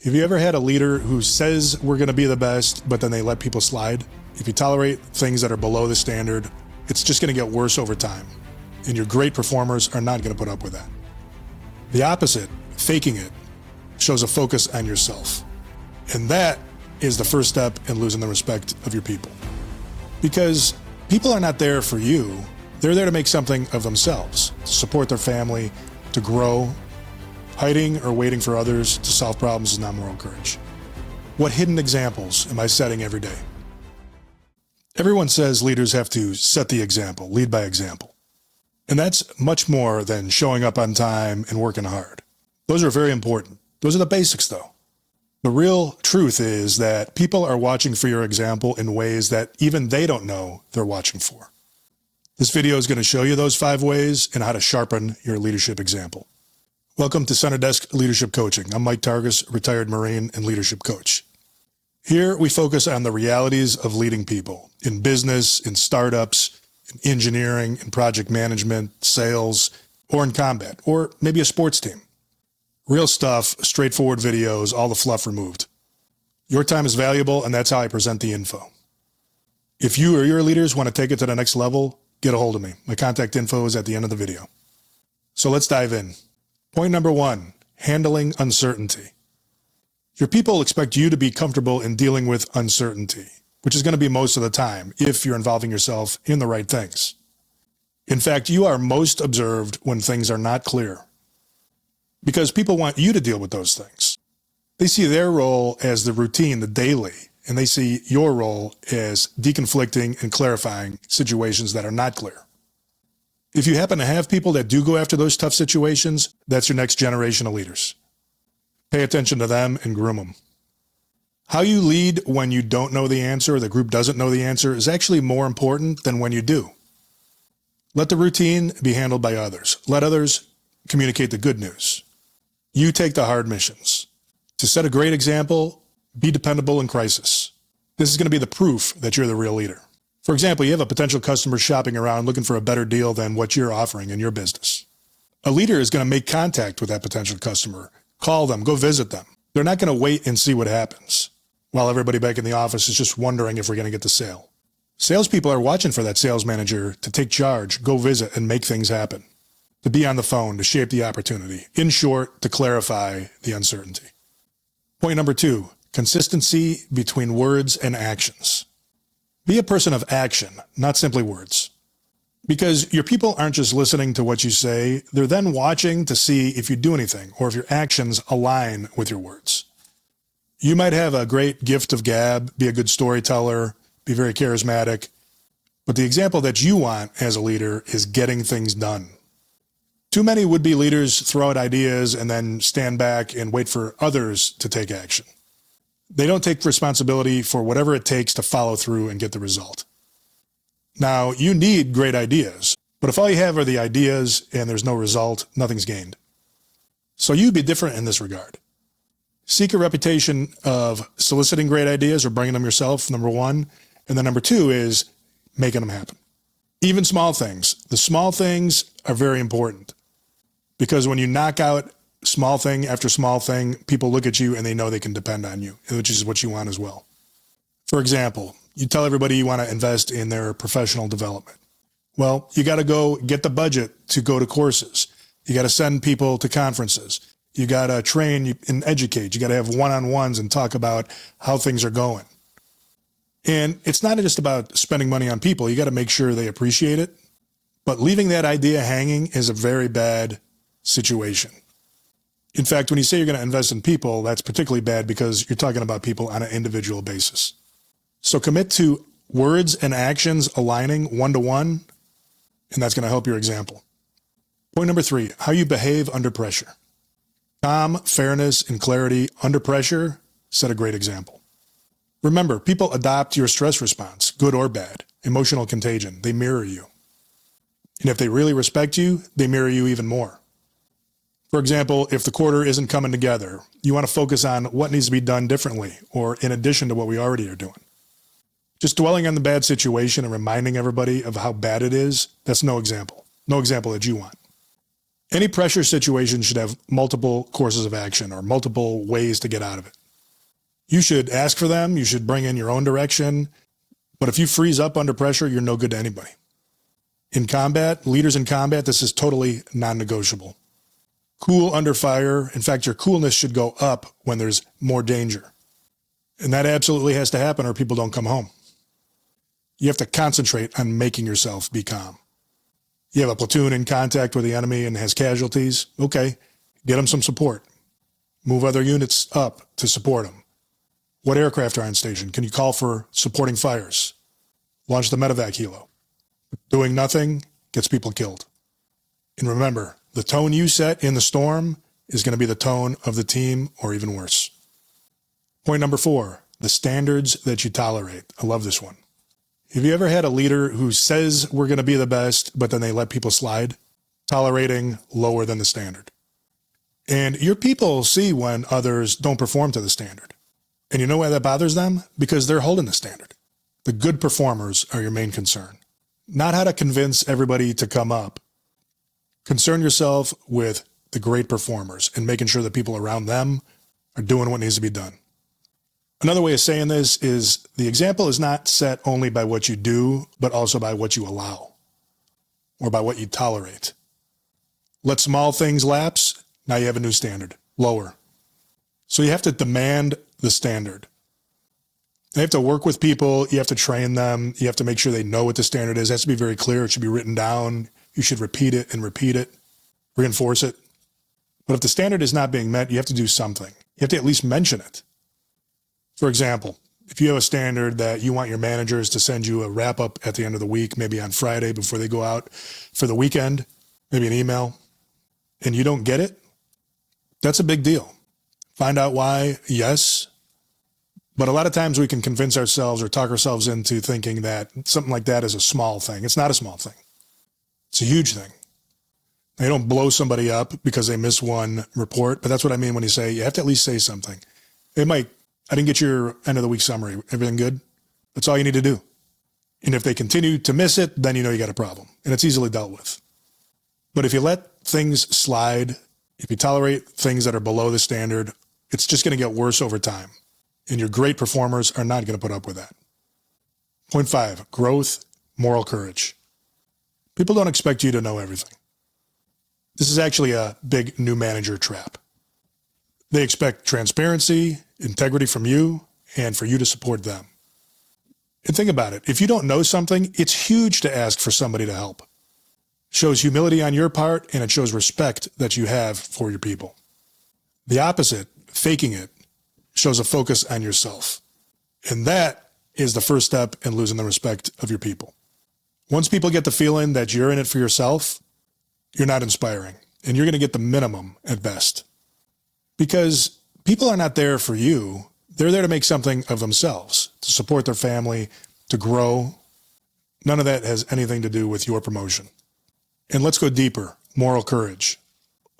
Have you ever had a leader who says we're going to be the best, but then they let people slide? If you tolerate things that are below the standard, it's just going to get worse over time. And your great performers are not going to put up with that. The opposite, faking it, shows a focus on yourself. And that is the first step in losing the respect of your people. Because people are not there for you. They're there to make something of themselves, to support their family, to grow. Hiding or waiting for others to solve problems is not moral courage. What hidden examples am I setting every day? Everyone says leaders have to set the example, lead by example. And that's much more than showing up on time and working hard. Those are very important. Those are the basics, though. The real truth is that people are watching for your example in ways that even they don't know they're watching for. This video is going to show you those 5 ways and how to sharpen your leadership example. Welcome to Center Desk Leadership Coaching. I'm Mike Targus, retired Marine and leadership coach. Here we focus on the realities of leading people in business, in startups, in engineering, in project management, sales, or in combat, or maybe a sports team. Real stuff, straightforward videos, all the fluff removed. Your time is valuable, and that's how I present the info. If you or your leaders want to take it to the next level, get a hold of me. My contact info is at the end of the video. So let's dive in. Point number 1, handling uncertainty. Your people expect you to be comfortable in dealing with uncertainty, which is going to be most of the time if you're involving yourself in the right things. In fact, you are most observed when things are not clear, because people want you to deal with those things. They see their role as the routine, the daily, and they see your role as deconflicting and clarifying situations that are not clear. If you happen to have people that do go after those tough situations, that's your next generation of leaders. Pay attention to them and groom them. How you lead when you don't know the answer or the group doesn't know the answer is actually more important than when you do. Let the routine be handled by others. Let others communicate the good news. You take the hard missions. To set a great example, be dependable in crisis. This is going to be the proof that you're the real leader. For example, you have a potential customer shopping around looking for a better deal than what you're offering in your business. A leader is going to make contact with that potential customer, call them, go visit them. They're not going to wait and see what happens while everybody back in the office is just wondering if we're going to get the sale. Salespeople are watching for that sales manager to take charge, go visit, and make things happen, to be on the phone, to shape the opportunity. In short, to clarify the uncertainty. Point number 2, consistency between words and actions. Be a person of action, not simply words. Because your people aren't just listening to what you say, they're then watching to see if you do anything or if your actions align with your words. You might have a great gift of gab, be a good storyteller, be very charismatic, but the example that you want as a leader is getting things done. Too many would-be leaders throw out ideas and then stand back and wait for others to take action. They don't take responsibility for whatever it takes to follow through and get the result. Now, you need great ideas, but if all you have are the ideas and there's no result, nothing's gained. So you be different in this regard. Seek a reputation of soliciting great ideas or bringing them yourself, number 1. And then number 2 is making them happen. Even small things. The small things are very important because when you knock out small thing after small thing, people look at you and they know they can depend on you, which is what you want as well. For example, you tell everybody you want to invest in their professional development. Well, you got to go get the budget to go to courses. You got to send people to conferences. You got to train and educate. You got to have one-on-ones and talk about how things are going. And it's not just about spending money on people. You got to make sure they appreciate it. But leaving that idea hanging is a very bad situation. In fact, when you say you're going to invest in people, that's particularly bad because you're talking about people on an individual basis. So commit to words and actions aligning one-to-one, and that's going to help your example. Point number 3, how you behave under pressure. Calm, fairness, and clarity under pressure set a great example. Remember, people adopt your stress response, good or bad, emotional contagion. They mirror you. And if they really respect you, they mirror you even more. For example, if the quarter isn't coming together, you want to focus on what needs to be done differently or in addition to what we already are doing. Just dwelling on the bad situation and reminding everybody of how bad it is, that's no example. No example that you want. Any pressure situation should have multiple courses of action or multiple ways to get out of it. You should ask for them. You should bring in your own direction. But if you freeze up under pressure, you're no good to anybody. In combat, leaders in combat, this is totally non-negotiable. Cool under fire. In fact, your coolness should go up when there's more danger. And that absolutely has to happen or people don't come home. You have to concentrate on making yourself be calm. You have a platoon in contact with the enemy and has casualties. Okay, get them some support. Move other units up to support them. What aircraft are on station? Can you call for supporting fires? Launch the medevac helo. Doing nothing gets people killed. And remember, the tone you set in the storm is going to be the tone of the team or even worse. Point number 4, the standards that you tolerate. I love this one. Have you ever had a leader who says we're going to be the best, but then they let people slide? Tolerating lower than the standard. And your people see when others don't perform to the standard. And you know why that bothers them? Because they're holding the standard. The good performers are your main concern. Not how to convince everybody to come up. Concern yourself with the great performers and making sure that people around them are doing what needs to be done. Another way of saying this is the example is not set only by what you do, but also by what you allow or by what you tolerate. Let small things lapse. Now you have a new standard, lower. So you have to demand the standard. You have to work with people. You have to train them. You have to make sure they know what the standard is. It has to be very clear. It should be written down. You should repeat it, reinforce it. But if the standard is not being met, you have to do something. You have to at least mention it. For example, if you have a standard that you want your managers to send you a wrap-up at the end of the week, maybe on Friday before they go out for the weekend, maybe an email, and you don't get it, that's a big deal. Find out why, yes. But a lot of times we can convince ourselves or talk ourselves into thinking that something like that is a small thing. It's not a small thing. It's a huge thing. They don't blow somebody up because they miss one report, but that's what I mean when you say you have to at least say something. Hey, Mike, I didn't get your end of the week summary. Everything good? That's all you need to do. And if they continue to miss it, then you know you got a problem, and it's easily dealt with. But if you let things slide, if you tolerate things that are below the standard, it's just going to get worse over time. And your great performers are not going to put up with that. Point 5, growth, moral courage. People don't expect you to know everything. This is actually a big new manager trap. They expect transparency, integrity from you, and for you to support them. And think about it. If you don't know something, it's huge to ask for somebody to help. It shows humility on your part, and it shows respect that you have for your people. The opposite, faking it, shows a focus on yourself. And that is the first step in losing the respect of your people. Once people get the feeling that you're in it for yourself, you're not inspiring, and you're going to get the minimum at best. Because people are not there for you. They're there to make something of themselves, to support their family, to grow. None of that has anything to do with your promotion. And let's go deeper, moral courage.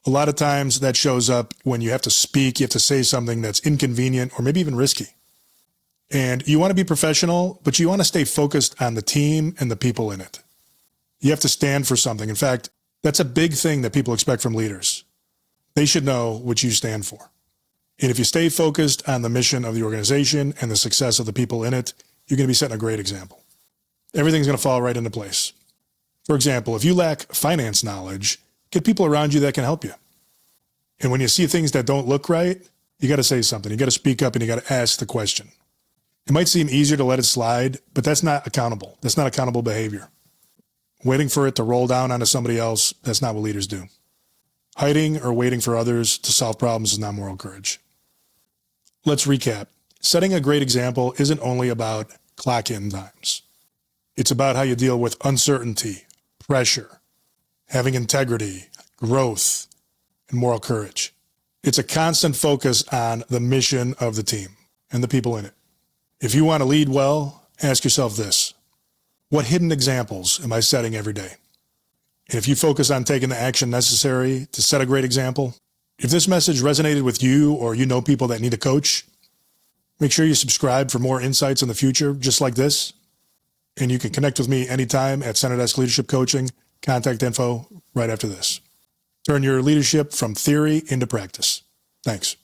A lot of times that shows up when you have to speak, you have to say something that's inconvenient or maybe even risky. And you want to be professional, but you want to stay focused on the team and the people in it. You have to stand for something. In fact, that's a big thing that people expect from leaders. They should know what you stand for. And if you stay focused on the mission of the organization and the success of the people in it, you're going to be setting a great example. Everything's going to fall right into place. For example, if you lack finance knowledge, get people around you that can help you. And when you see things that don't look right, you got to say something. You got to speak up and you got to ask the question. It might seem easier to let it slide, but that's not accountable. That's not accountable behavior. Waiting for it to roll down onto somebody else, that's not what leaders do. Hiding or waiting for others to solve problems is not moral courage. Let's recap. Setting a great example isn't only about clock-in times. It's about how you deal with uncertainty, pressure, having integrity, growth, and moral courage. It's a constant focus on the mission of the team and the people in it. If you want to lead well, ask yourself this: what hidden examples am I setting every day? And if you focus on taking the action necessary to set a great example, if this message resonated with you or you know people that need a coach, make sure you subscribe for more insights in the future just like this. And you can connect with me anytime at Center Desk Leadership Coaching. Contact info right after this. Turn your leadership from theory into practice. Thanks.